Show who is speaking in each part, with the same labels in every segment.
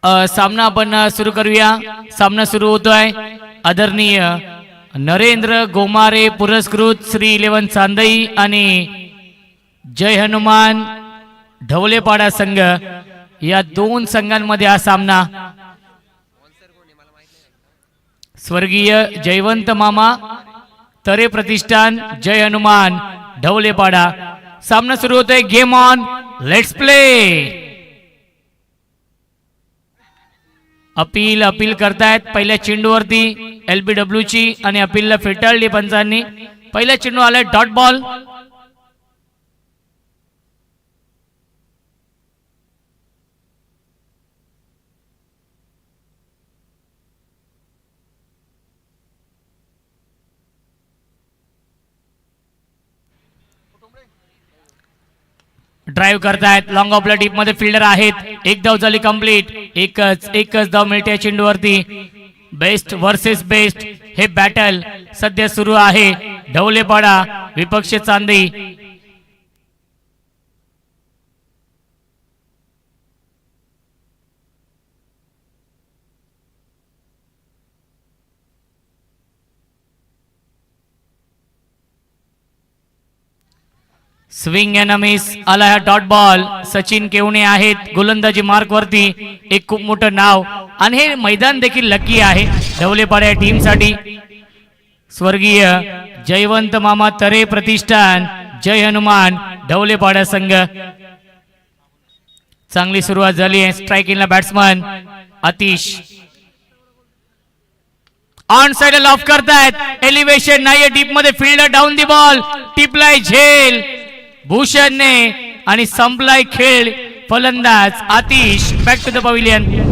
Speaker 1: सामना आपण सुरू करूया। सामना सुरू होतोय। आदरणीय नरेंद्र गोमारे पुरस्कृत श्री 11 चांदई आणि जय हनुमान ढवलेपाडा संघ या दोन संघांमध्ये हा सामना। स्वर्गीय जयवंत मामा तरे प्रतिष्ठान जय हनुमान ढवलेपाडा सामना सुरू होतोय। Game on, let's play. Appeal करतायत पहिल्या चेंडूवरती LBW ची आणि अपीलला फेटाळली पंचांनी। पहिला चेंडू आलाय डॉट बॉल। ड्राइव्ह करतायत लॉंग ऑफला डीप मध्ये फिल्डर आहेत। एक धाव झाली कंप्लीट। एकच धाव मिळते चेंडूवरती। बेस्ट वर्सेस बेस्ट हे बॅटल सध्या सुरू आहे। ढवलेपाडा विपक्ष चांदई। स्विंग एंड मिस आला हा डॉट बॉल। सचिन केवणे आहेत गोलंदाजी मार्क वरती। एक खूप मोठं नाव आणि हे मैदान देखील लकी आहे ढवलेपाडा टीम साठी। स्वर्गीय जयवंत मामा तरे प्रतिष्ठान जय हनुमान ढवलेपाडा संघ। चांगली सुरुवात झाली आहे। स्ट्राइकिंगला batsman Atish on side loft करतायत। एलिव्हेशन नाहीये डीप मध्ये फील्डर डाऊन दी बॉल टिपलाय झेल भूषणने आणि संपलाय खेळ। फलंदाज Atish back to the pavilion.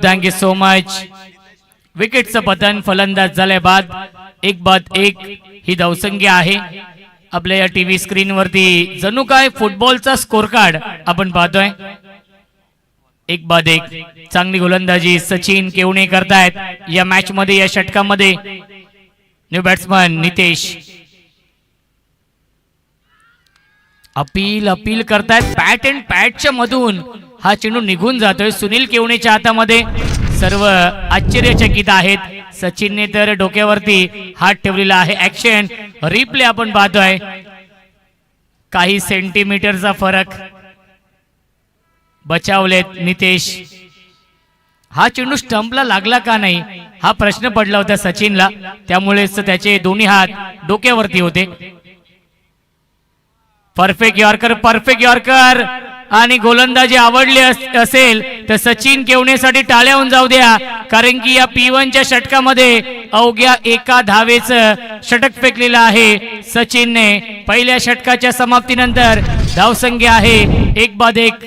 Speaker 1: Thank you so much. विकेटचं पतन फलंदाज झाल्या बाद एक ही धावसंख्या आहे। आपल्या या टीव्ही स्क्रीन वरती जणू काय फुटबॉलचा स्कोर कार्ड आपण पाहतोय। एक चांगली गोलंदाजी सचिन केवणे करतायत या मॅच मध्ये या षटकामध्ये। न्यू बॅट्समन नितेश अपील करतायत। पॅट अँड पॅटच्या मधून हा चेंडू निघून जातोय सुनील केवणेच्या हातामध्ये। सर्व आश्चर्यचकित आहेत। सचिनने तर डोक्यावरती हात ठेवलेला आहे। ऍक्शन रिप्ले आपण पाहतोय। काही सेंटीमीटरचा फरक बचावलेत नितेश। हा चेंडू स्टंपला लागला का नाही हा प्रश्न पडला होता सचिनला, त्यामुळेच त्याचे दोन्ही हात डोक्यावरती होते। परफेक्ट यॉर्कर आणि गोलंदाजी आवडली असेल तर सचिन केवणेसाठी टाळ्या होऊन जाऊ द्या, कारण की या P1 च्या षटकामध्ये अवघ्या एका धावेचं षटक फेकलेलं आहे सचिनने। पहिल्या षटकाच्या समाप्तीनंतर धावसंख्या आहे 1-1।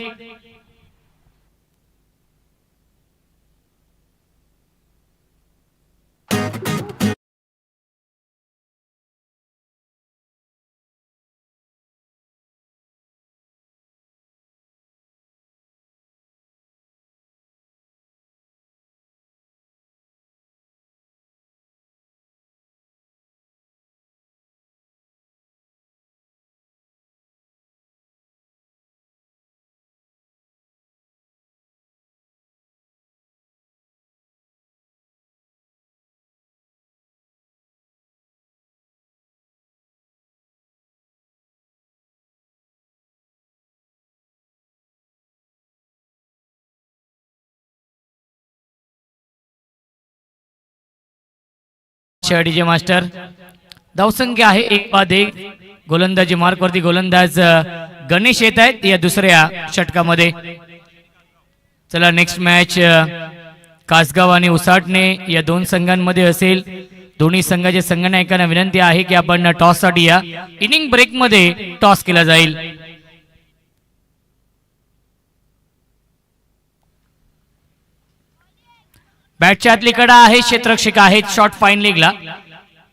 Speaker 1: डीजे मास्टर धावसंख्या आहे 1-1। गोलंदाजी मार्क वरती गोलंदाज गणेश येत आहेत या दुसऱ्या षटकामध्ये. चला नेक्स्ट मॅच कासगाव आणि उसाटणे या दोन संघांमध्ये असेल. दोन्ही संघाच्या संघनायकांना विनंती आहे की आपण टॉस साठी या. इनिंग ब्रेक मध्ये टॉस केला जाईल. बॅटच्या आतली कडा आहे, क्षेत्ररक्षक आहेत. शॉट फाईन लेगला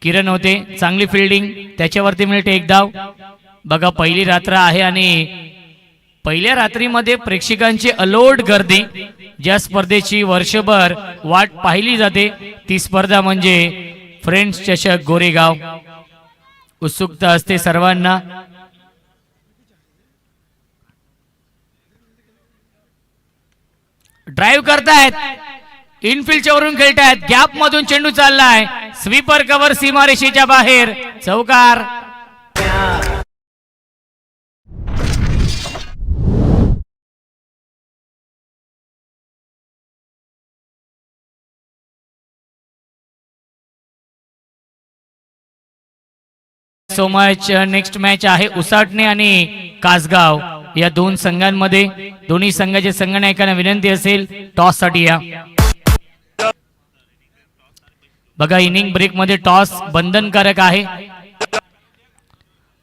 Speaker 1: किरण होते. चांगली फिल्डिंग, त्याच्यावरती मिळते एक धाव. बघा पहिली रात्र आहे आणि पहिल्या रात्रीमध्ये प्रेक्षकांची अलोट गर्दी. ज्या स्पर्धेची वर्षभर वाट पाहिली जाते ती स्पर्धा म्हणजे फ्रेंड्स चषक गोरेगाव. उत्सुकता असते सर्वांना. ड्राईव्ह करतायत, इनफिल्डच्या वरून खेळतायत. गॅप मधून चेंडू चाललाय. स्वीपर कव्हर सीमारेषेच्या बाहेर. चौकार. So much. नेक्स्ट मॅच आहे उसाटणे आणि कासगाव या दोन संघांमध्ये. दोन्ही संघाच्या संघनायकांना विनंती असेल टॉस साठी या. बघा इनिंग ब्रेक मध्ये टॉस बंधनकारक आहे.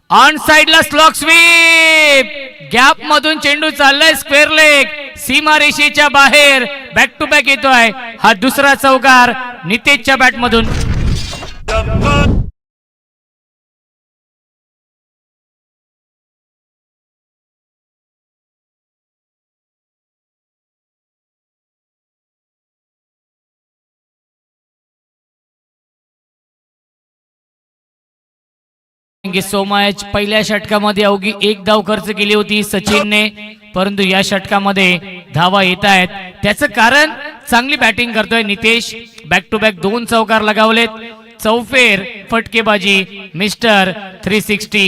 Speaker 1: ऑन साइडला स्लॉक स्वीप. गॅप मधून चेंडू चाललाय स्क्वेअर लेग. सीमारेषेच्या बाहेर. बॅक टू बॅक येतोय. हा दुसरा चौकार नितेशच्या बॅट मधून. So much. पहिल्या षटकामध्ये अवघी एक धाव खर्च केली होती सचिनने, परंतु या षटकामध्ये धावा येत आहेत. त्याचं कारण चांगली बॅटिंग करतोय नितेश. बॅक टू बॅक दोन चौकार लगावलेत. चौफेर फटकेबाजी मिस्टर 360.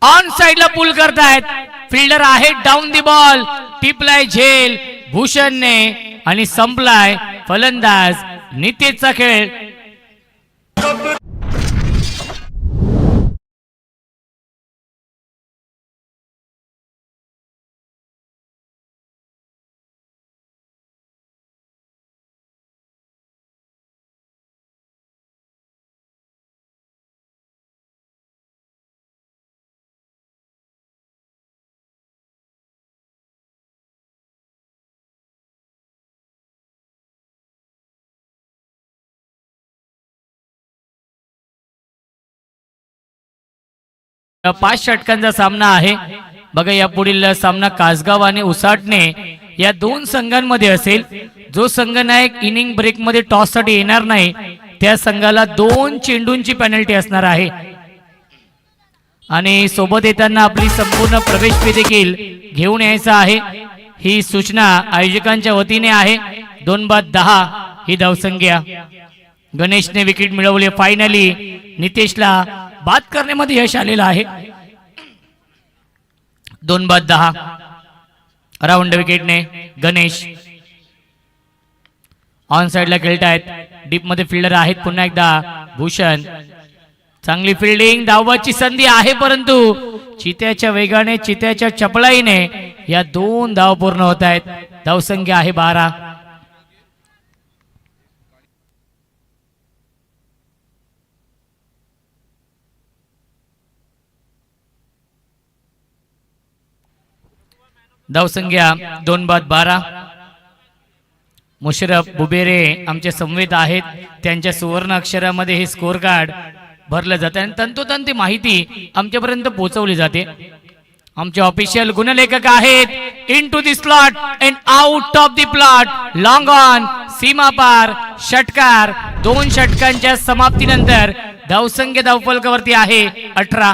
Speaker 1: ऑन साइडला पुल करतायत. फिल्डर आहे डाऊन दी बॉल. टिपलाय झेल भूषणने आणि संपलाय फलंदाज नितेशचा खेळ. पाच षटकांचा सामना आहे. बघा या पुढील सामना कासगाव आणि उसाटणे या दोन संघांमध्ये असेल. जो संघनायक इनिंग ब्रेक मध्ये टॉस साठी येणार नाही त्या संघाला 2 चेंडूंची पेनल्टी असणार आहे. आणि सोबत येताना आपली संपूर्ण प्रवेश फी देखील घेऊन यायचा आहे. ही सूचना आयोजकांच्या वतीने आहे. 2-10 ही धावसंख्या. गणेशने विकेट मिळवली. फायनली नितेशला बाद करण्यामध्ये यश आलेलं आहे. 2-10 राऊंड विकेटने गणेश. ऑन साइडला खेळतायत. डीप मध्ये फिल्डर आहेत पुन्हा एकदा भूषण. चांगली फिल्डिंग. धावाची संधी आहे परंतु चित्याच्या वेगाने चित्याच्या चपळाईने या 2 धाव पूर्ण होत आहेत. धावसंख्या आहे 12. धावसंख्या 2-12. मुशरफ बुबेरे आमचे संवेद आहेत. त्यांच्या सुवर्ण अक्षरामध्ये हे स्कोर कार्ड भरलं जाते आणि तंतोतंत माहिती आमच्यापर्यंत पोहोचवली जाते. आमचे ऑफिशियल गुणलेखक आहेत. Into the slot and out of the plot. Long on. सीमापार. षटकार. 2 षटकांच्या समाप्तीनंतर धावसंख्या धावफलकावरती आहे 18.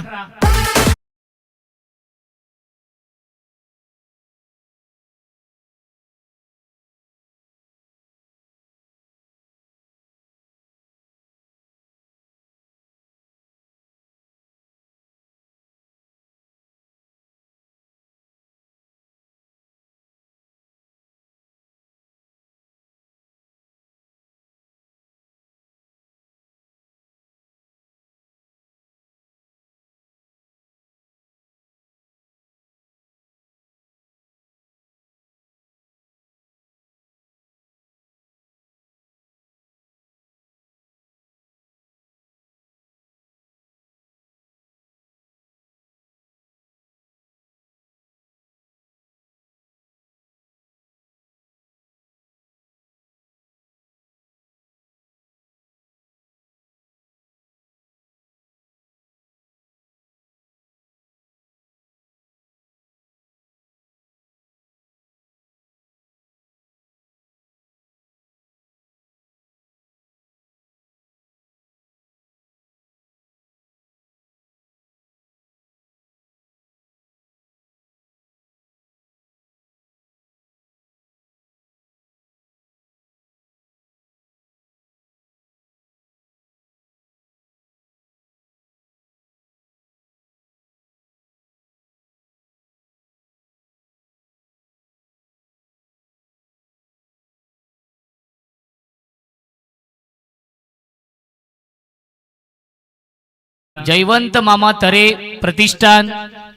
Speaker 1: जयवंत मामा तरे प्रतिष्ठान,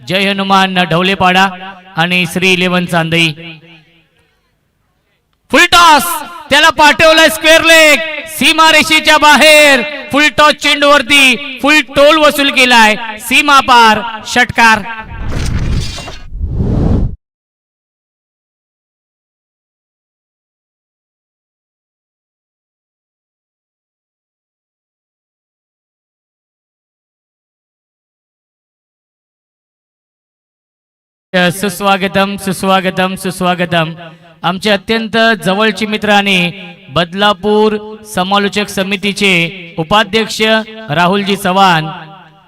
Speaker 1: जय हनुमान ढवलेपाडा आणि श्री 11 चांदई. फुल टॉस त्याला पाठवलाय स्क्वेअर लेग, सीमारेषेच्या बाहेर. फुल टॉस चेंडूवरती फुल टोल वसूल केलाय, सीमा पार, षटकार. सुस्वागतम सुस्वागतम सुस्वागतम. आमचे अत्यंत जवळचे मित्र आणि बदलापूर समालोचक समितीचे उपाध्यक्ष राहुलजी चव्हाण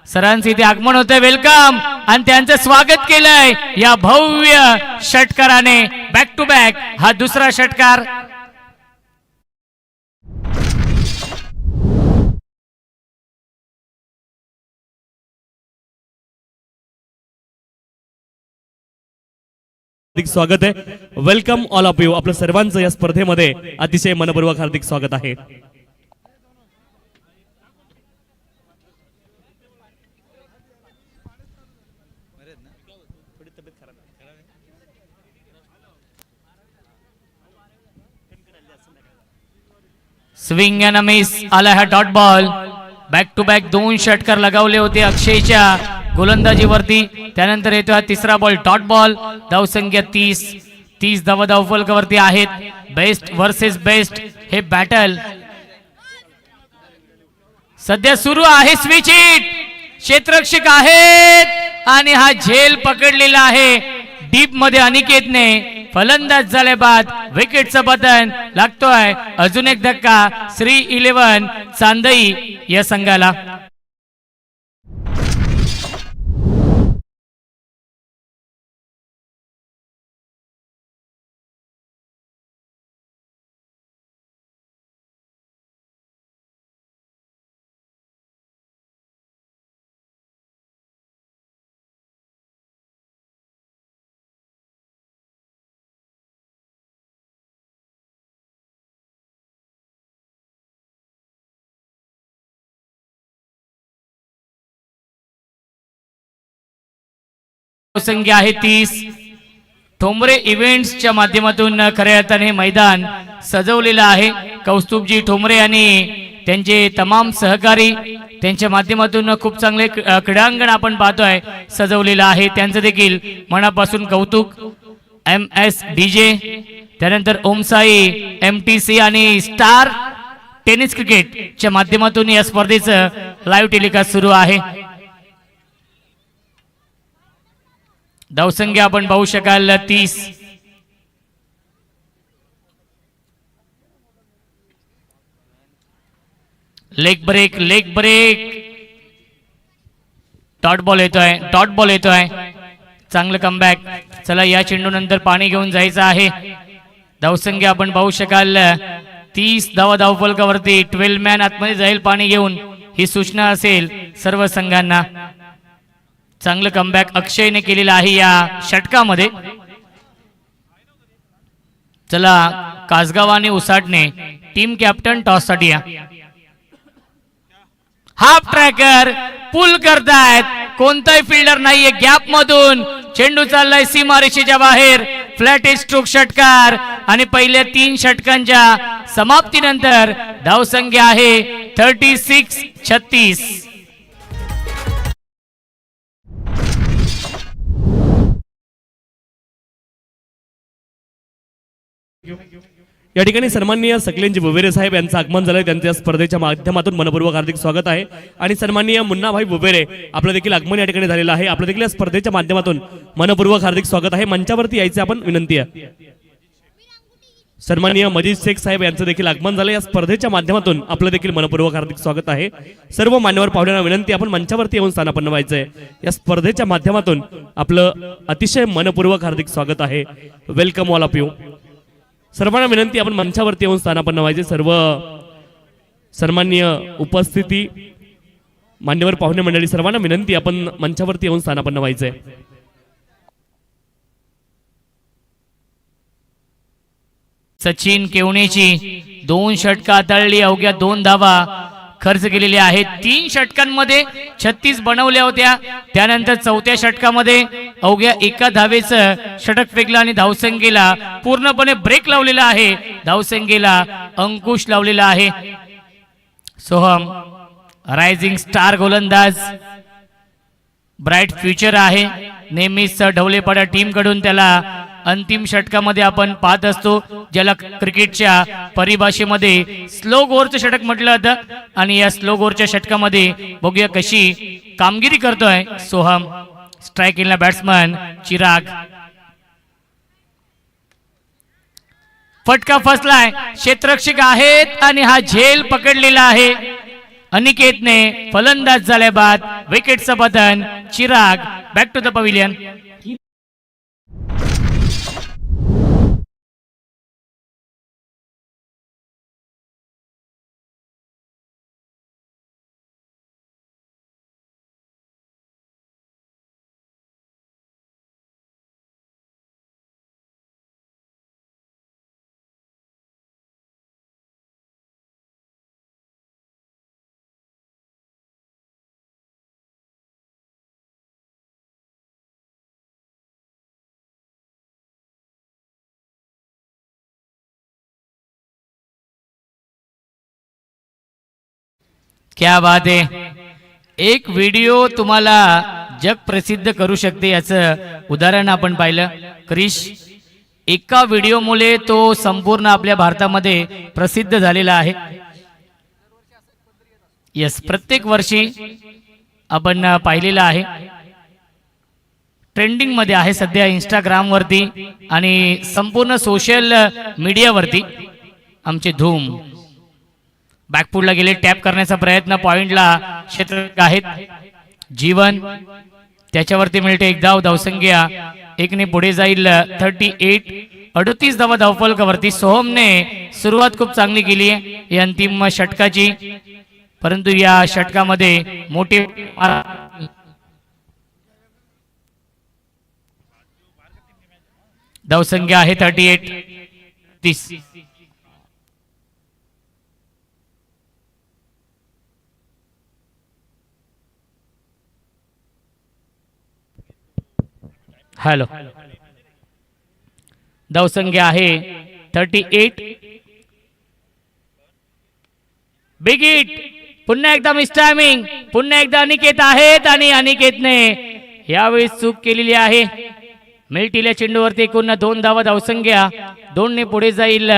Speaker 1: सरांचे इथे आगमन होते. वेलकम. आणि त्यांचं स्वागत केलंय या भव्य षटकाराने. बॅक टू बॅक हा दुसरा षटकार.
Speaker 2: हार्दिक स्वागत आहे. Welcome all of you. आपलं सर्वांचं या स्पर्धेमध्ये अतिशय मनपूर्वक हार्दिक स्वागत आहे.
Speaker 1: स्विंग अँड मिस आला हा dot ball. Back to back 2 षटकार लगावले होते अक्षयच्या गोलंदाजीवरती. त्यानंतर येतो हा तिसरा बॉल डॉट बॉल. धावसंख्या 30 धावा धावफलकावरती आहेत. बेस्ट वर्सेस बेस्ट हे बॅटल सध्या सुरू आहे. स्विच हिट, क्षेत्ररक्षक आहेत आणि हा झेल पकडलेला आहे डीप मध्ये अनिकेतने. फलंदाज झाले बाद विकेटचं बटन लागतोय. अजून एक धक्का श्री 11 चांदई या संघाला. संख्या आहे 30. ठोंबरे इव्हेंट्सच्या माध्यमातून खऱ्या अर्थाने मैदान सजवलेलं आहे. कौस्तुभजी ठोंबरे आणि त्यांचे तमाम सहकारी त्यांच्या माध्यमातून खूप चांगले क्रीडांगण आपण पाहतोय सजवलेलं आहे. त्यांचं देखील मनापासून कौतुक. MS DJ, त्यानंतर ओमसाई MTC आणि स्टार टेनिस क्रिकेटच्या माध्यमातून या स्पर्धेचं लाईव्ह टेलिकास्ट सुरू आहे. धावसंख्या आपण पाहू शकाल 30. Leg break, leg break. Dot ball येतोय, डॉट बॉल येतोय. चांगलं कमबॅक. चला या चेंडू नंतर पाणी घेऊन जायचं आहे. धावसंख्या आपण पाहू शकाल 30 धावा धावफलकावरती. 12 मॅन आतमध्ये जाईल पाणी घेऊन, ही सूचना असेल सर्व संघांना. चांगलं कमबॅक अक्षयने केलेलं आहे या षटकामध्ये. चला कासगाव आणि उसाटणे टीम कॅप्टन टॉस साठी या. हाफ ट्रॅकर पुल करतायत. कोणताही फिल्डर नाहीये गॅप मधून. चेंडू चाललाय सीमारेषेच्या बाहेर. फ्लॅट स्ट्रोक षटकार आणि पहिल्या 3 षटकांच्या समाप्तीनंतर धावसंख्या आहे 36-36.
Speaker 2: या ठिकाणी सन्माननीय सकलेंजी बुबेरे साहेब यांचं आगमन झालंय. त्यांच्या स्पर्धेच्या माध्यमातून मनपूर्वक हार्दिक स्वागत आहे. आणि सन्माननीय मुन्नाभाई बुबेरे आपलं देखील आगमन या ठिकाणी झालेलं आहे. आपलं देखील या स्पर्धेच्या माध्यमातून मनपूर्वक हार्दिक स्वागत आहे. मंचावरती यायचे आपण विनंती आहे. सन्माननीय मजीद शेख साहेब यांचं देखील आगमन झालं. या स्पर्धेच्या माध्यमातून आपलं देखील मनपूर्वक हार्दिक स्वागत आहे. सर्व मान्यवर पाहुण्यांना विनंती आपण मंचावरती येऊन स्थानापन्न व्हायचंय. या स्पर्धेच्या माध्यमातून आपलं अतिशय मनपूर्वक हार्दिक स्वागत आहे. Welcome all of you. सर्वांना विनंती आपण मंचावरती येऊन स्थानापन्न व्हायचे. सर्व सन्माननीय उपस्थिती मान्यवर पाहुणे मंडळी सर्वांना विनंती आपण मंचावरती येऊन स्थानापन्न व्हायचे.
Speaker 1: सचिन केवणेची 2 षटकं हाताळली. अवघ्या 2 धावा खर्च केलेले आहेत. 3 षटकांमध्ये 36 बनवल्या होत्या. त्यानंतर चौथ्या षटकामध्ये अवघ्या एका धावेचं षटक फेकलं आणि धावसंख्येला पूर्णपणे ब्रेक लावलेला आहे. धावसंख्येला अंकुश लावलेला आहे. सोहम रायझिंग स्टार गोलंदाज, ब्राईट फ्युचर आहे. नेहमीच ढवलेपाडा टीम कडून त्याला अंतिम षटकामध्ये आपण पाहत असतो, ज्याला क्रिकेटच्या परिभाषेमध्ये स्लो गोरचं षटक म्हटलं जातं. आणि या स्लो गोरच्या षटकामध्ये बघूया कशी कामगिरी करतोय सोहम. स्ट्रायकिंगला बॅट्समन चिराग. फटका फसलाय, क्षेत्ररक्षक आहेत आणि हा झेल पकडलेला आहे. अनिकेतने फलंदाज झाल्या बाद विकेटचं पतन. Chirag back to the pavilion. क्या बात आहे. एक व्हिडिओ तुम्हाला जग प्रसिद्ध करू शकते याचं उदाहरण आपण पाहिलं. क्रिश एका व्हिडिओमुळे तो संपूर्ण आपल्या भारतामध्ये प्रसिद्ध झालेला आहे. यस, प्रत्येक वर्षी आपण पाहिलेला आहे. ट्रेंडिंग मध्ये आहे सध्या इंस्टाग्राम वरती आणि संपूर्ण सोशल मीडियावरती. आमचे धूम बॅकफुटला गेले, टॅप करण्याचा प्रयत्न, पॉइंटला क्षेत्ररक्षक आहेत. जीवन त्याच्यावरती मिळते एक धाव. धावसंख्या एकने पुढे जाईल 38. 38 धावा धावफलकावरती. सोहमने सुरुवात खूप चांगली केली आहे या अंतिम षटकाची, परंतु या षटकामध्ये मोठे धावसंख्या आहे 38. 30. हॅलो, धावसंख्या आहे 38. Big hit. पुन्हा एकदा मिस टायमिंग. पुन्हा एकदा अनिकेत आहेत आणि अनिकेतने यावेळी चूक केलेली आहे. मिल्टील्या चेंडूवरती एकूण 2 धावा धावसंख्या. 2 ने पुढे जाईल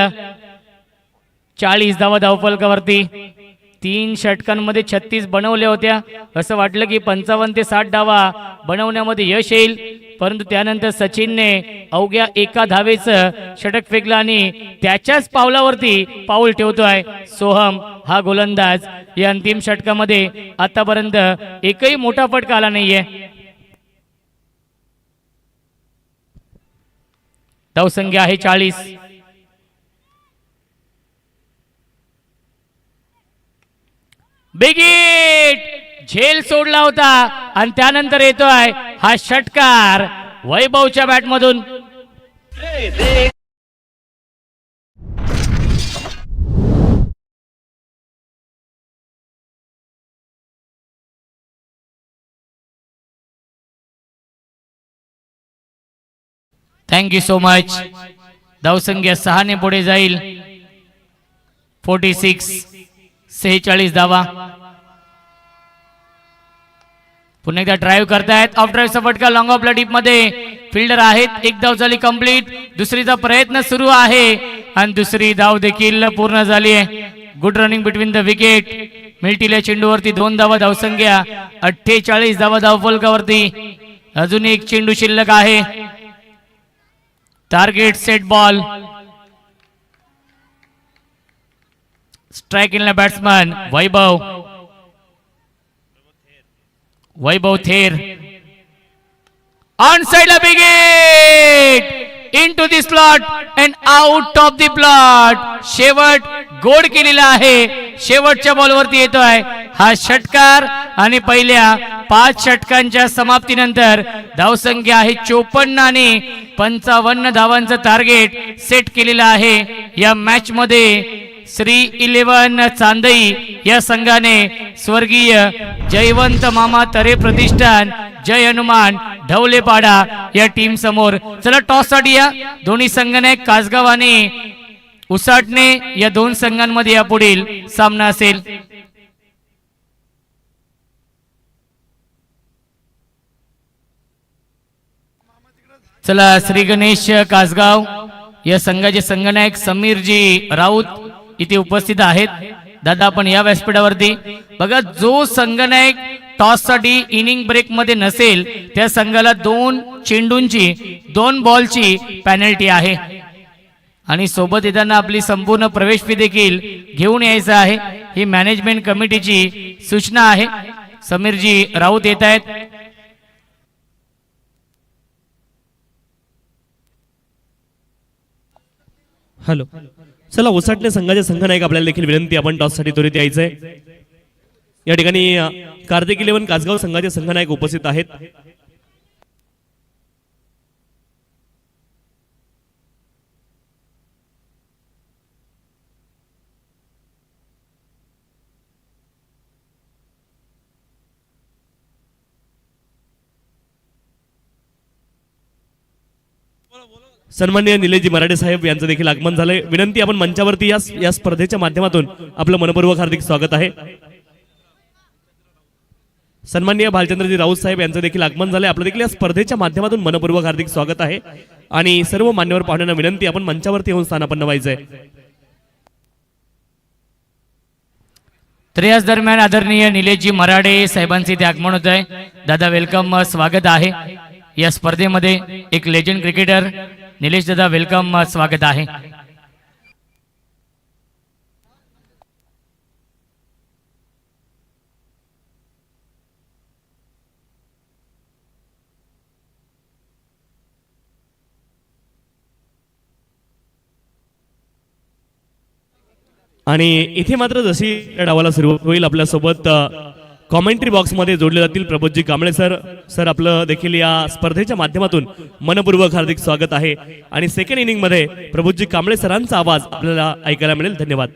Speaker 1: 40 धावा धावफलकावरती. 3 षटकांमध्ये 36 बनवल्या होत्या. असं वाटलं की 55 ते 60 धावा बनवण्यामध्ये यश येईल, परंतु त्यानंतर सचिनने अवघ्या एका धावेचं षटक फेकलं आणि त्याच्याच पावलावरती पाऊल ठेवतोय सोहम हा गोलंदाज. या अंतिम षटकामध्ये आतापर्यंत एकही मोठा फटका आला नाहीये. धावसंख्या आहे 40. Big hit. झेल सोडला होता आणि त्यानंतर येतोय हा षटकार वैभवच्या बॅटमधून. Thank you so much. धावसंख्या 6 ने पुढे जाईल 46. 46 धावा. पुन्हा एकदा ड्राईव्ह करतायत. ऑफ ड्राईव्हचा फटका लॉंग ऑफला डीप मध्ये. फिल्डर आहेत. एक धाव झाली कंप्लीट. दुसरीचा प्रयत्न सुरू आहे आणि दुसरी धाव देखील पूर्ण झाली आहे. Good running between the wicket. मिल्टील्या चेंडूवरती 2 धावा धावसंख्या. 48 धावा धावफलकावरती. अजून एक चेंडू शिल्लक आहे. Target set ball. स्ट्रायकिंगला बॅट्समन वैभव. वैभव थेर ऑन साइड ला. Big hit into the slot and out of the plot. शेवट गोड केलेला आहे. शेवटच्या बॉलवरती येतोय हा षटकार आणि पहिल्या 5 षटकांच्या समाप्तीनंतर धावसंख्या आहे 54 आणि 55 धावांचं टार्गेट सेट केलेलं आहे. या मॅच मध्ये श्री 11 चांदई या संघाने स्वर्गीय जयवंत मामा तरे प्रतिष्ठान जय हनुमान ढवलेपाडा या टीम समोर. चला टॉस साठी या दोन्ही संघाने कासगाव आणि उसाटणे या दोन संघांमध्ये या पुढील सामना असेल. चला श्री गणेश कासगाव या संघाचे संघनायक समीरजी राऊत इथे उपस्थित आहेत. दादा आपण या व्यासपीठावरती बघा, जो संघनायक टॉस साठी इनिंग ब्रेक मध्ये नसेल त्या संघाला 2 चेंडूंची 2 बॉलची पेनल्टी आहे. आणि सोबत येताना आपली संपूर्ण प्रवेश फी देखील घेऊन यायचं आहे. ही मॅनेजमेंट कमिटीची सूचना आहे. समीरजी राऊत येत आहेत.
Speaker 2: हॅलो, चला उसाटणे संघाचे संघनायक आपल्याला देखील विनंती, आपण टॉस साठी त्वरित यायचंय. या ठिकाणी कार्तिक 11 कासगाव संघाचे संघनायक उपस्थित आहेत. सन्माननीय निलेशजी मराठे साहेब यांचं देखील आगमन झालंय. विनंती, आपण मंचावरती या स्पर्धेच्या माध्यमातून आपलं मनपूर्वक हार्दिक स्वागत आहे. सन्माननीय भालचंद्रजी राऊत साहेब यांचं देखील आगमन झालंय. आपलं देखील या स्पर्धेच्या माध्यमातून मनपूर्वक हार्दिक स्वागत आहे. आणि सर्व मान्यवर पाहुण्यांना विनंती, आपण मंचावरती येऊन स्थानापन्न व्हायचंय.
Speaker 1: तर याच दरम्यान आदरणीय निलेशजी मराठे साहेबांचे इथे आगमन होत आहे. दादा वेलकम, स्वागत आहे. या स्पर्धेमध्ये एक लेजंड क्रिकेटर निलेश दादा वेलकम, स्वागत आहे.
Speaker 2: आणि इथे मात्र जशी डावाला सुरुवात होईल, आपल्यासोबत कॉमेंट्री बॉक्स मध्ये जोडले जातील प्रबोधजी कांबळे सर आपलं देखील या स्पर्धेच्या माध्यमातून मनपूर्वक हार्दिक स्वागत आहे. आणि सेकंड इनिंग मध्ये प्रबोधजी कांबळे सरांचा आवाज आपल्याला ऐकायला मिळेल. धन्यवाद.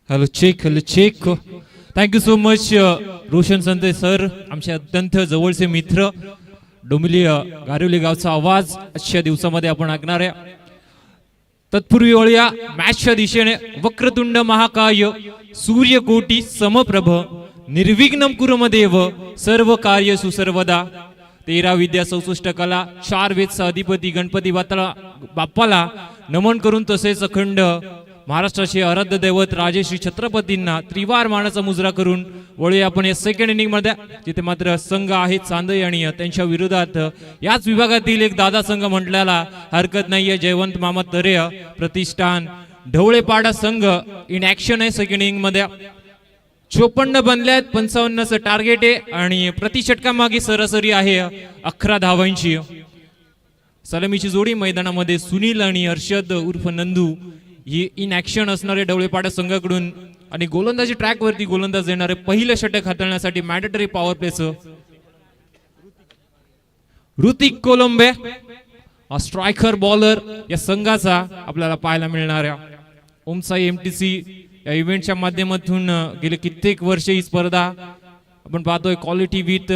Speaker 3: Hello check. Thank you so much Roshan Sante sir, आमचे अत्यंत जवळचे मित्र. डोंबिवली गारिवली गावचा आवाज आजच्या दिवसामध्ये आपण ऐकणार आहे. तत्पूर्वी वळूया मॅचच्या दिशेने. वक्रतुंड महाकाय सूर्यकोटी समप्रभ निर्विघ्नं कुरुमदेव सर्व कार्य सुसर्वदा. 13 विद्या 64 कला 4 वेद अधिपती गणपती बाप्पाला नमन करून, तसेच अखंड महाराष्ट्राचे आराध्य दैवत राजेश्री छत्रपतींना त्रिवार मानाचा मुजरा करून वळूया आपण या सेकंड इनिंग मध्ये, जिथे मात्र संघ आहे चांदई आणि त्यांच्या विरोधात याच विभागातील एक दादा संघ म्हटल्याला हरकत नाहीये, जयवंत मामा तरे प्रतिष्ठान ढवळेपाडा संघ इन ऍक्शन आहे. सेकंड इनिंग मध्ये 54 बनल्यात, 55चं टार्गेट आहे आणि प्रति षटका मागे सरासरी आहे 11 धावांची. सलामीची जोडी मैदानामध्ये सुनील आणि हर्षद उर्फ नंदू ही इन ऍक्शन असणारे ढवळेपाडा संघाकडून. आणि गोलंदाजी ट्रॅक वरती गोलंदाज येणारे पहिलं षटक हाताळण्यासाठी मॅन्डेटरी पॉवर प्लेचं ऋतिक कोलंबे स्ट्रायकर बॉलर या संघाचा आपल्याला पाहायला मिळणाऱ्या. ओमसाई एमटीसी या इव्हेंटच्या माध्यमातून गेले कित्येक वर्ष ही स्पर्धा आपण पाहतोय. क्वालिटी विथ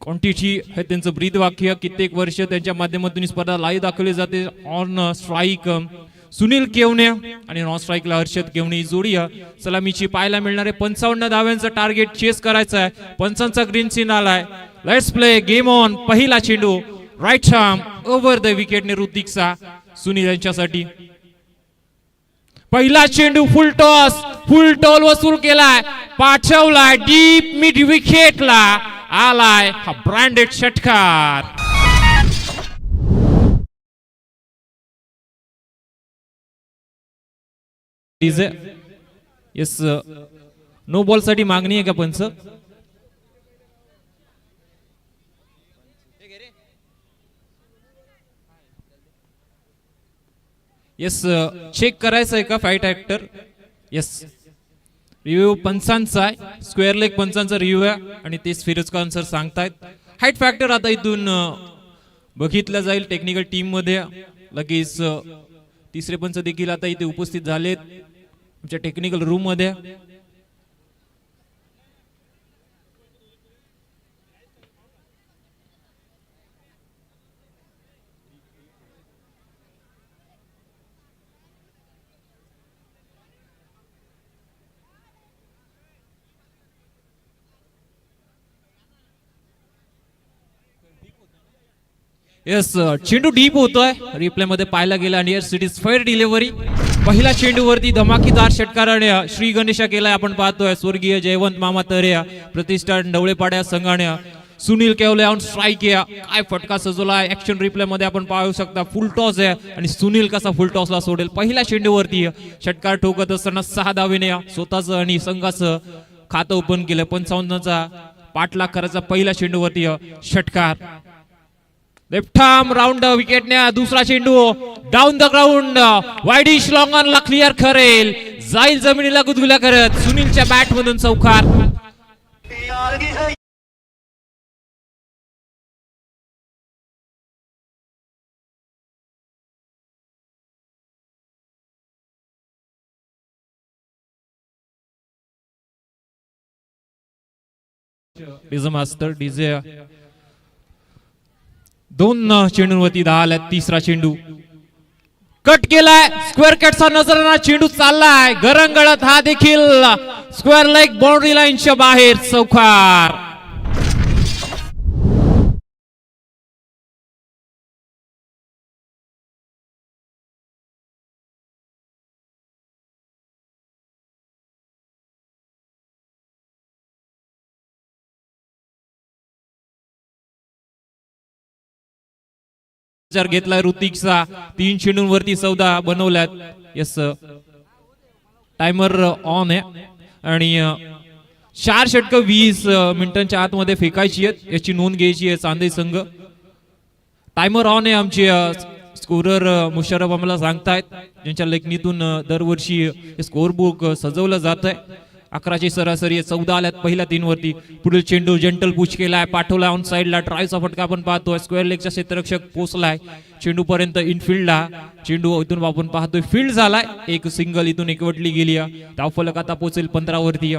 Speaker 3: क्वांटिटी हे त्यांचं ब्रीद वाक्य. कित्येक वर्ष त्यांच्या माध्यमातून ही स्पर्धा लाईव्ह दाखवली जाते. ऑन स्ट्राईक सुनील केवणे आणि नॉन स्ट्राईकला हर्षद केवणे ही जोडी सलामीची पाहायला मिळणार आहे. 55 धाव्यांचं टार्गेट चेस करायचं आहे. 55चा ग्रीन सिग्नल आलाय. Let's play game on. पहिला चेंडू राईट आर्म ओव्हर द विकेटने ऋतिकचा सुनील यांच्यासाठी. पहिला चेंडू फुल टॉल वसूल केलाय, पाठवलाय डीप मिड विकेटला, आलाय हा ब्रँडेड षटकार. येस, नो बॉल साठी मागणी आहे का पंच? येस, चेक करायचं आहे का फाईट ऍक्टर? येस, रिव्ह्यू पंचांचा आहे, स्क्वेअर लेग पंचांचा रिव्ह्यू आहे आणि तेच फिरोज खान सर सांगतायत. हाईट फॅक्टर आता इथून बघितलं जाईल टेक्निकल टीम मध्ये. लगेच तिसरे पंच देखील आता इथे उपस्थित झालेत आमच्या टेक्निकल रूम मध्ये. येस, चेंडू डीप होतोय रिप्ले मध्ये पाहायला गेला आणि yes it is fair delivery. पहिल्या चेंडूवरती धमाकेदार षटकाराने श्री गणेशा केलाय. आपण पाहतोय स्वर्गीय जयवंत मामा तऱ्या प्रतिष्ठान ढवळेपाड्या संघाने सुनील केवले ऑन स्ट्राईक या. काय फटका सजवलाय. ऍक्शन रिप्ले मध्ये आपण पाहू शकता फुल टॉस आहे आणि सुनील कसा फुल टॉसला सोडेल. पहिल्या चेंडूवरती षटकार ठोकत असताना 6 धावेने स्वतःच आणि संघाचं खातं ओपन केलं. 55चा पाठलाग करायचा पहिल्या चेंडूवरती षटकार. लेफ्ट आर्म राऊंड विकेटने दुसरा चेंडू down the ground widish long ऑनला क्लिअर करेल. जाईल जमिनीला गुदगुल्या करत सुनीलच्या बॅट मधून चौकार. डीजे मास्टर डीजे 2 चेंडूंवरती 10 आल्यात. तिसरा चेंडू कट केलाय. स्क्वेअर कटचा नजराना चेंडू चाललाय गरंगळत. हा देखील स्क्वेअर लेग बाउंड्री लाईनच्या बाहेर चौकार. घेतलाय ऋतिकचा. 3 चेंडूंवरती 14 बनवल्यात. येस, टायमर ऑन आहे आणि 4 षटकं 20 मिनिटांच्या आतमध्ये फेकायची आहेत याची नोंद घ्यायची आहे चांदई संघ. टायमर ऑन आहे. आमचे स्कोरर मुशर्रफ आम्हाला सांगतायत ज्यांच्या लेखणीतून दरवर्षी स्कोर बुक सजवलं जात आहे. 11ची सरासरी 14 आल्यात पहिल्या 3 वरती. पुढील चेंडू जेंटल पुश केलाय पाठवला ऑन साइडला. ड्राईव्हचा फटका आपण पाहतोय. स्क्वेअर लेगचा क्षेत्ररक्षक पोहोचलाय चेंडू पर्यंत इनफिल्डला. चेंडू इथून आपण पाहतोय फील्ड झालाय. एक सिंगल इथून एकवटली गेली. धावफलक आता पोहोचेल 15 वरती.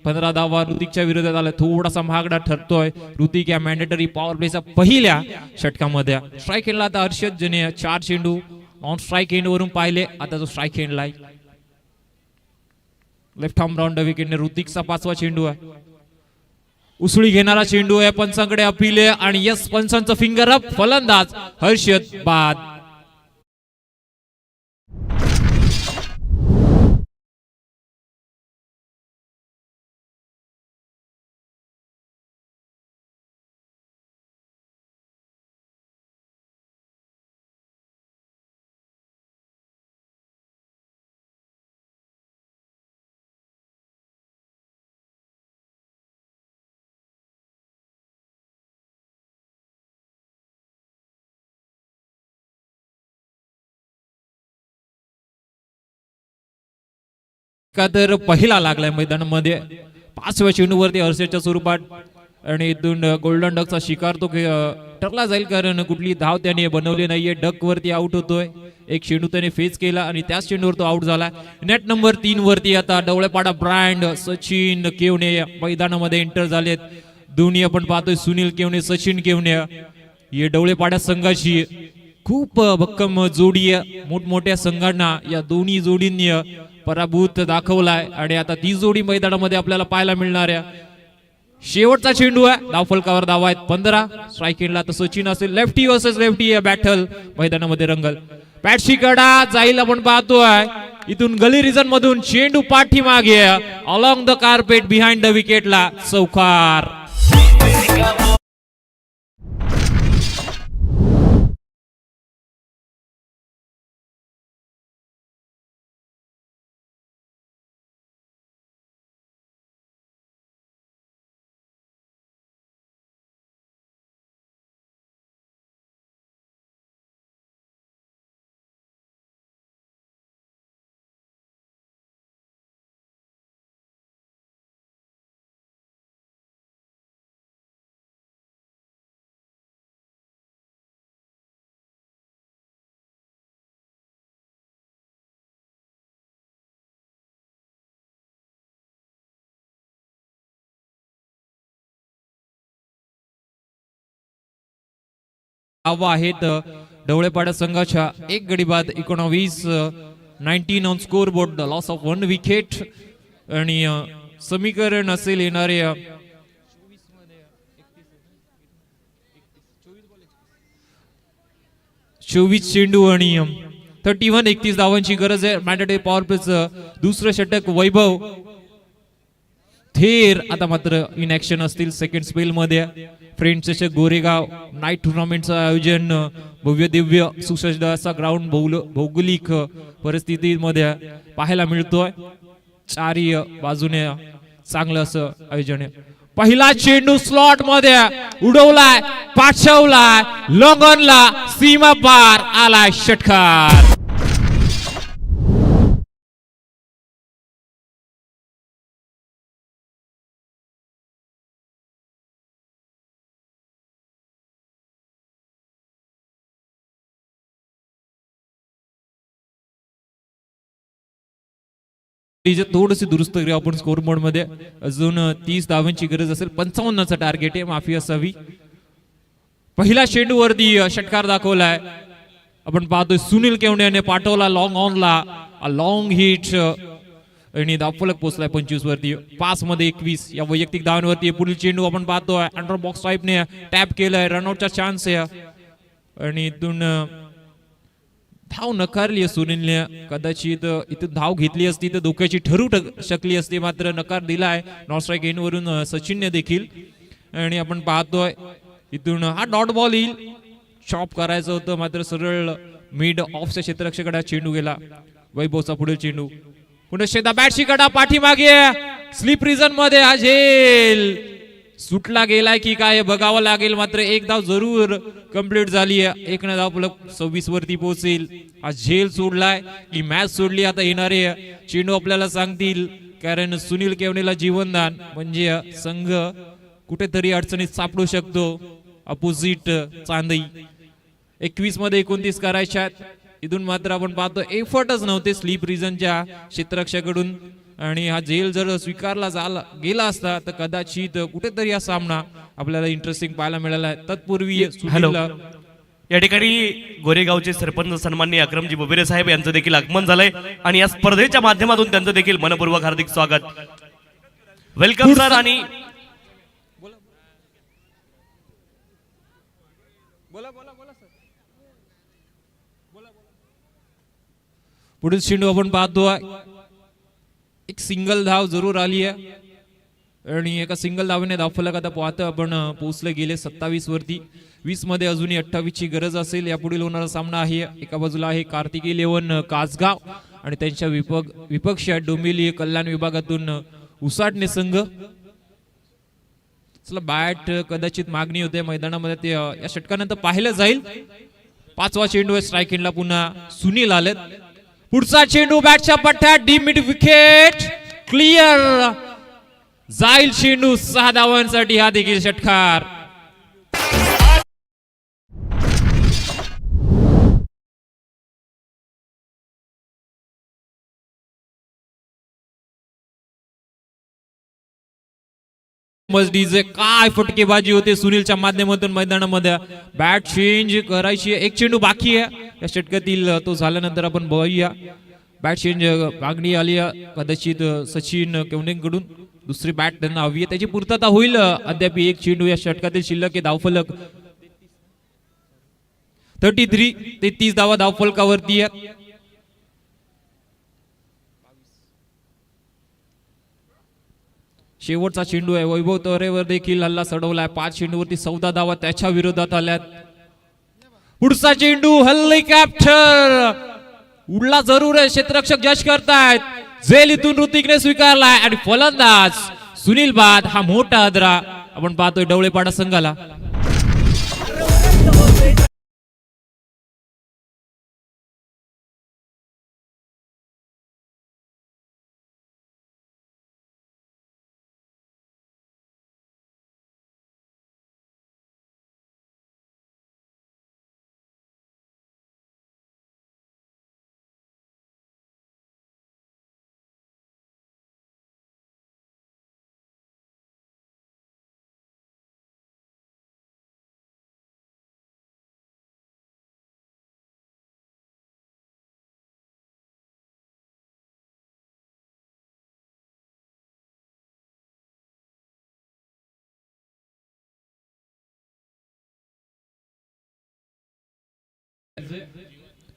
Speaker 3: 15 धावा ऋतिकच्या विरोधात आला. थोडासा महागडा ठरतोय ऋतिक या मॅन्डेटरी पॉवर प्लेचा पहिल्या षटकामध्ये. स्ट्राईक एंडला आता हर्षद ज्याने 4 चेंडू ऑन स्ट्राईक एंड वरून पाहिले. आता जो स्ट्राईक एंडला लेफ्ट आर्म राऊंड विकेटने ऋतिकचा 5वा चेंडू आहे. उसळी घेणारा चेंडू आहे. पंचांकडे अपील आहे आणि यस पंचांचं फिंगर अप. फलंदाज हर्षद बाद. का तर पहिला लागलाय मैदानामध्ये 5व्या चेंडूवरती हर्षदच्या स्वरूपात आणि इथून गोल्डन डकचा शिकार तो ठरला जाईल कारण कुठली धाव त्याने बनवली नाहीये. डक वरती आउट होतोय. एक चेंडू त्याने फेस केला आणि त्याच चेंडूवर तो आउट झाला. नेट नंबर 3 वरती आता ढवळेपाडा ब्रँड सचिन केवणे मैदानामध्ये एंटर झालेत. दोन्ही आपण पाहतोय सुनील केवणे सचिन केवणे. हे ढवळेपाडा संघाची खूप भक्कम जोडी आहे. मोठमोठ्या संघांना या दोन्ही जोडींनी पराभूत दाखवलाय आणि आता ती जोडी मैदानामध्ये आपल्याला पाहायला मिळणार आहे. शेवटचा चेंडू आहे. धावफलकावर धावा आहेत 15. स्ट्राईक एंडला तर सचिन असेल. लेफ्टी वर्सेस लेफ्टी बॅटल मैदानामध्ये रंगल. पॅटशी कडा जाईल आपण पाहतोय. इथून गली रिजन मधून चेंडू पाठीमागे along the carpet behind the विकेटला चौकार. धावा आहेत ढवळेपाडा संघाच्या. एक गडी बाद 19 19 on score board. The loss of 1 wicket. आणि समीकरण असेल येणारे 24 चेंडू आणि 31 धावांची गरज आहे. मॅन्डेटरी पॉवर प्लेचं दुसरं षटक वैभव थेर आता मात्र इन ऍक्शन असतील सेकंड स्पेल मध्ये. फ्रेंड चषक गोरेगाव नाईट टुर्नामेंटचं आयोजन भव्य दिव्य सुसज्ज असा ग्राउंड भौगोलिक परिस्थितीमध्ये पाहायला मिळतोय. चारी बाजूने चांगलं असं आयोजन आहे. पहिला चेंडू स्लॉट मध्ये उडवलाय, पाठवलाय, लॉंगॉनला सीमा पार आलाय षटकार. थोडीशी दुरुस्त करूया आपण स्कोर मोड मध्ये. अजून 30 धावांची गरज असेल. 55चं टार्गेट आहे, माफी असावी. पहिल्या चेंडूवरती षटकार दाखवलाय. आपण पाहतोय सुनील केवण्याने पाठवला लॉंग ऑनला, लॉंग हिट आणि धावफलक पोहोचलाय 25 वरती. 5 मध्ये 21 या वैयक्तिक धावांवरती. पुढील चेंडू आपण पाहतोय अंडर बॉक्स टाईपने टॅप केलाय. रनआउटचा चान्स आहे आणि इथून धाव नकारली सुनीलने. कदाचित इथं धाव घेतली असती तर धोक्याची ठरू शकली असती, मात्र नकार दिलाय नॉन स्ट्राईक एन वरून सचिनने देखील. आणि आपण पाहतोय इथून हा डॉट बॉल येईल. चॉप करायचं होतं मात्र सरळ मिड ऑफच्या क्षेत्ररक्षकाकडे चेंडू गेला. वैभवचा पुढील चेंडू पुढे शेता बॅटची कडा पाठीमागे स्लीप रिजन मध्ये. हा झेल सुटला गेलाय की काय बघावं लागेल, मात्र एक धाव जरूर कंप्लीट झाली आहे. एक ना धाव फलक 26 वरती पोहोचेल. हा झेल सोडलाय की मॅच सोडली आता येणारे चेंडू आपल्याला सांगतील, कारण सुनील केवनेला जीवनदान म्हणजे संघ कुठेतरी अडचणीत सापडू शकतो. अपोजिट चांदई 21 मध्ये 29 करायच्या. इथून मात्र आपण पाहतो एफर्टच नव्हते स्लीप रिजनच्या क्षेत्ररक्षकाकडून. आणि हा झेल जर स्वीकारला गेला असता तर कदाचित कुठेतरी हा सामना आपल्याला इंटरेस्टिंग पाहायला मिळाला. तत्पूर्वी
Speaker 2: या ठिकाणी गोरेगावचे सरपंच सन्माननीय अक्रमजी बुबेरे साहेब यांचं देखील आगमन झालंय आणि या स्पर्धेच्या माध्यमातून त्यांचं देखील मनपूर्वक हार्दिक स्वागत. Welcome sir. आणि
Speaker 3: पुढील चेंडू आपण पाहतोय एक सिंगल धाव जरूर आली आहे आणि एका सिंगल धावेने धावफलक आता पाहतो आपण पोहोचले गेले 27 वरती. 20 मध्ये अजूनही 28 ची गरज असेल. यापुढील होणारा सामना आहे एका बाजूला आहे कार्तिकी 11 कासगाव आणि त्यांच्या विपक्ष डोंबिवली कल्याण विभागातून उसाटणे संघ. चला बॅट कदाचित मागणी होते मैदानामध्ये, ते या षटकानंतर पाहिलं जाईल. 5वा चेंडू स्ट्राईक एंडला पुन्हा सुनील आलेत. पुढचा चेंडू बॅटच्या पट्ट्यात डी मिड विकेट क्लिअर जाईल चेंडू. 6 धावांसाठी हा देखील षटकार. डीजे काय फटकेबाजी होते सुनीलच्या माध्यमातून मैदानामध्ये. बॅट चेंज करायची, एक चेंडू बाकी आहे या षटकातील, तो झाल्यानंतर आपण बघूया. बॅट चेंज मागणी आली कदाचित सचिन केवनेकडून. दुसरी बॅट त्यांना हवी आहे, त्याची पूर्तता होईल. अद्याप एक चेंडू या षटकातील शिल्लक आहे. धावफलक 33 धावा धावफलकावरती आहेत. शेवटचा चेंडू आहे. वैभव तोरेवर देखील हल्ला चढवलाय. 5 चेंडूवरती 14 धावा त्याच्या विरोधात आल्यात. पुढचा चेंडू हेलिकॉप्टर उडला जरूर आहे. क्षेत्ररक्षक जज करतायत. झेल इथून ऋतिकने स्वीकारलाय आणि फलंदाज सुनील बाद हा मोठा आदरा आपण पाहतोय ढवळेपाडा संघाला.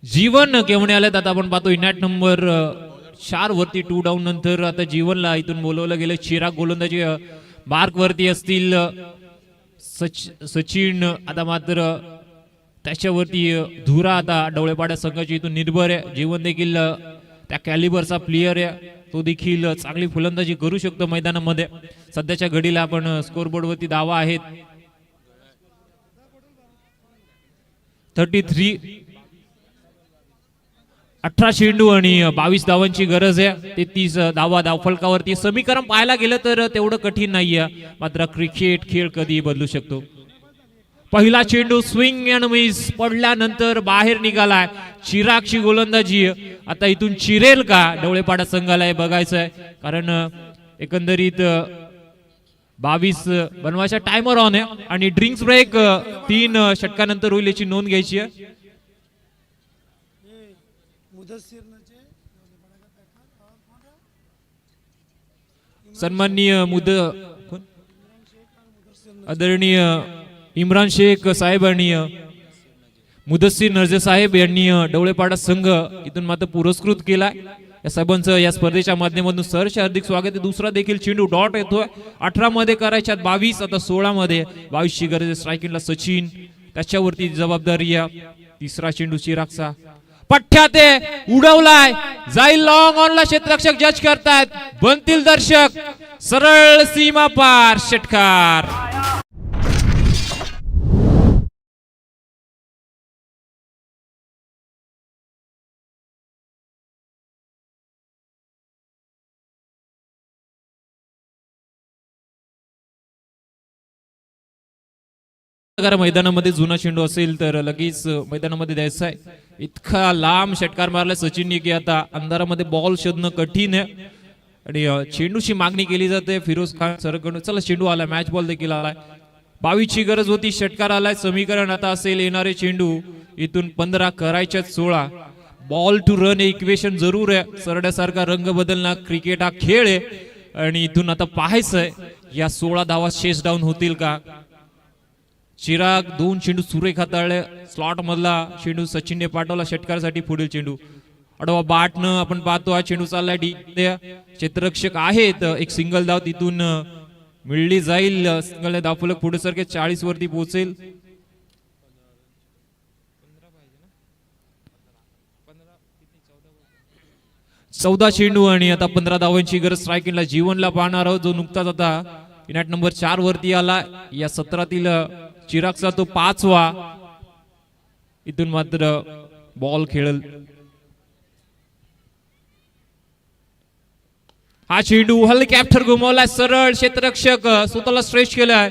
Speaker 3: जीवन केवणे आलेत. आता आपण पाहतो इनॅट नंबर 4 वरती 2 डाऊन नंतर आता जीवनला इथून बोलवलं गेलं. चिराग गोलंदाजी मार्क वरती असतील. सचिन आता मात्र त्याच्यावरती धुरा. आता डवळेपाड्या संघाची इथून निर्भर आहे. जीवन देखील त्या कॅलिबरचा प्लेयर आहे. तो देखील चांगली फलंदाजी करू शकतो मैदानामध्ये. सध्याच्या घडीला आपण स्कोरबोर्ड वरती धावा आहेत 33. 18 चेंडू आणि 22 धावांची गरज आहे. 33 धावा धावफलकावरती. समीकरण पाहायला गेलं तर तेवढं कठीण नाहीये, मात्र क्रिकेट खेळ कधी बदलू शकतो. पहिला चेंडू स्विंग अँड मिस पडल्यानंतर बाहेर निघालाय. चिरागची गोलंदाजी आता इथून चिरेल का डवळेपाडा संघाला हे बघायचं आहे, कारण एकंदरीत 22 बनवायच्या टायमर ऑन आहे आणि ड्रिंक्स ब्रेक 3 षटकानंतर होईल याची नोंद घ्यायची आहे. सन्माननीय आदरणीय इम्रान शेख साहेब आणि मुदस्सीर नरजे साहेब यांनी डवळेपाडा संघ इथून मात्र पुरस्कृत केलाय. या साहेबांचं या स्पर्धेच्या माध्यमातून सहर्ष हार्दिक स्वागत आहे. दुसरा देखील चेंडू डॉट येतोय. 18 मध्ये करायच्यात 22, आता 16 मध्ये. 22 ची गरज. स्ट्रायकिंगला सचिन, त्याच्यावरती जबाबदारी आहे. तिसरा चेंडू चिरागचा पठ्ठ्या ते उडवलाय. जाईल लॉंग ऑनला. क्षेत्ररक्षक जज करतायत. बनतील दर्शक. सरळ सीमा पार षटकार. मैदानामध्ये जुना चेंडू असेल तर लगेच मैदानामध्ये द्यायचा आहे. इतका लांब षटकार मारला सचिनने की आता अंधारामध्ये बॉल शोधणं कठीण आहे आणि चेंडूची मागणी केली जाते. फिरोज खान सरकडून चला चेंडू आलाय. मॅच बॉल देखील आलाय. 22 ची गरज होती. षटकार आलाय. समीकरण आता असेल येणारे चेंडू इथून 15 करायच्यात 16. बॉल टू रन हे इक्वेशन जरूर आहे. सरड्यासारखा रंग बदलणार क्रिकेट हा खेळ आहे आणि इथून आता पाहायचंय या 16 धावा शेष डाऊन होतील का. चिराग 2 चेंडू सुरेख हाताळले. स्लॉट मधला चेंडू सचिनने पाठवला षटकारासाठी. पुढील चेंडू अडवा बाटनं आपण पाहतो. हा चेंडू चाललाय डी. क्षेत्ररक्षक आहेत. एक सिंगल धाव तिथून मिळली जाईल. सिंगल धावफलक पुढे सारखे 40 वरती पोहोचेल. चौदा चेंडू आणि आता 15 धावांची गरज. स्ट्रायकिंगला जीवनला पाहणार आहोत, जो नुकताच आता इनॅट नंबर 4 वरती आला. या 17तील चिरागचा तो 5वा. इथून मात्र बॉल खेळल. हा चेंडू हल्ली कॅप्टर घुमवलाय. सरळ क्षेत्ररक्षक स्वतःला स्ट्रेच केलाय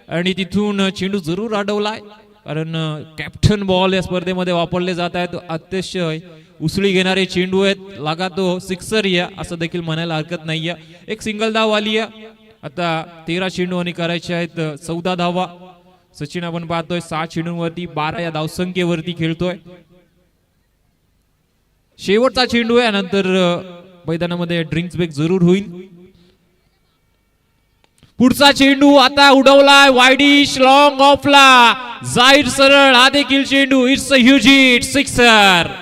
Speaker 3: आणि तिथून चेंडू जरूर अडवलाय, कारण कॅप्टन बॉल या स्पर्धेमध्ये वापरले जात आहेत. अतिशय उसळी घेणारे चेंडू आहेत. लागा तो सिक्सर या असं देखील म्हणायला हरकत नाहीये. एक सिंगल धाव आली आहे. आता 13 चेंडू आणि करायचे आहेत 14 धावा. सचिन आपण पाहतोय 6 चेंडूंवरती 12 या धावसंख्येवरती खेळतोय. शेवटचा चेंडू आहे. नंतर मैदानामध्ये ड्रिंक्स ब्रेक जरूर होईल. पुढचा चेंडू आता उडवलाय. वाईडिश लॉंग ऑफला जाईल सरळ. हा देखील चेंडू. It's a huge hit. Sixer.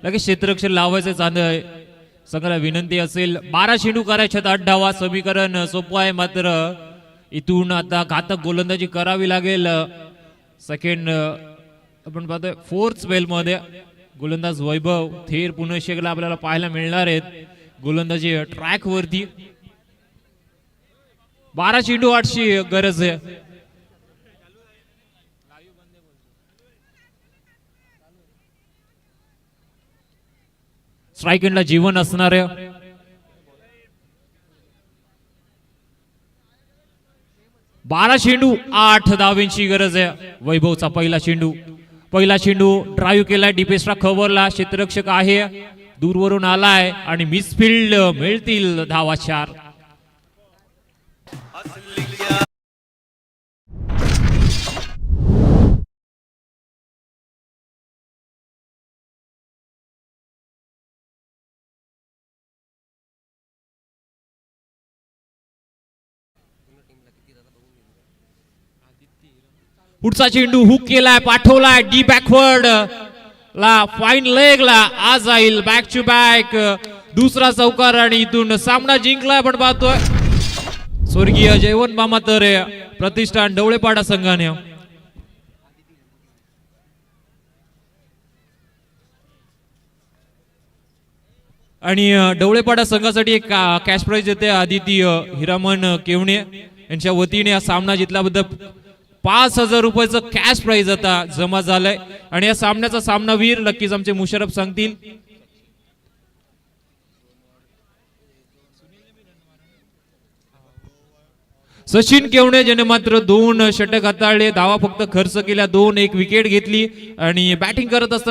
Speaker 3: लगेच क्षेत्ररक्षण लावायचं चांद सगळ्या विनंती असेल 12 चेंडू करायच्यात 8 धावा. समीकरण सोपं आहे, मात्र इथून आता घातक गोलंदाजी करावी लागेल. सेकंड आपण पाहतोय 4th स्पेल मध्ये गोलंदाज वैभव थेर पुन्हा शेगला आपल्याला पाहायला मिळणार आहेत गोलंदाजी ट्रॅक वरती. 12 चेंडू 8ची गरज आहे. स्ट्राईक एंडला जीवन असणार आहे. बारा चेंडू 8 धावेंची गरज आहे. वैभवचा पहिला चेंडू ड्राईव्ह केलाय, डिपेस्ट्रा खवरला, क्षेत्ररक्षक आहे, दूरवरून आलाय आणि मिसफिल्ड, मिळतील धावा 4. पुढचा चेंडू हुक केलाय, पाठवलाय डी बॅकवर्ड ला, फाईन लेग ला आज जाईल, बॅक टू बॅक दुसरा चौकार आणि इथून सामना जिंकलाय. आपण पाहतोय स्वर्गीय जयवंत मामा तरे प्रतिष्ठान डवळेपाडा संघाने. आणि डवळेपाडा संघासाठी एक कॅश प्राइज येते आदिती हिरामन केवणे यांच्या वतीने. हा सामना जिंकल्याबद्दल 5,000 रुपयाचं कॅश प्राइज आता जमा झालंय. आणि या सामन्याचा सामनावीर नक्कीच आमचे मुशरफ सांगतील. सचिन केवणे ज्याने मात्र 2 षटक हाताळले, धावा फक्त खर्च केल्या, 2, 1 विकेट घेतली. आणि बॅटिंग करत असताना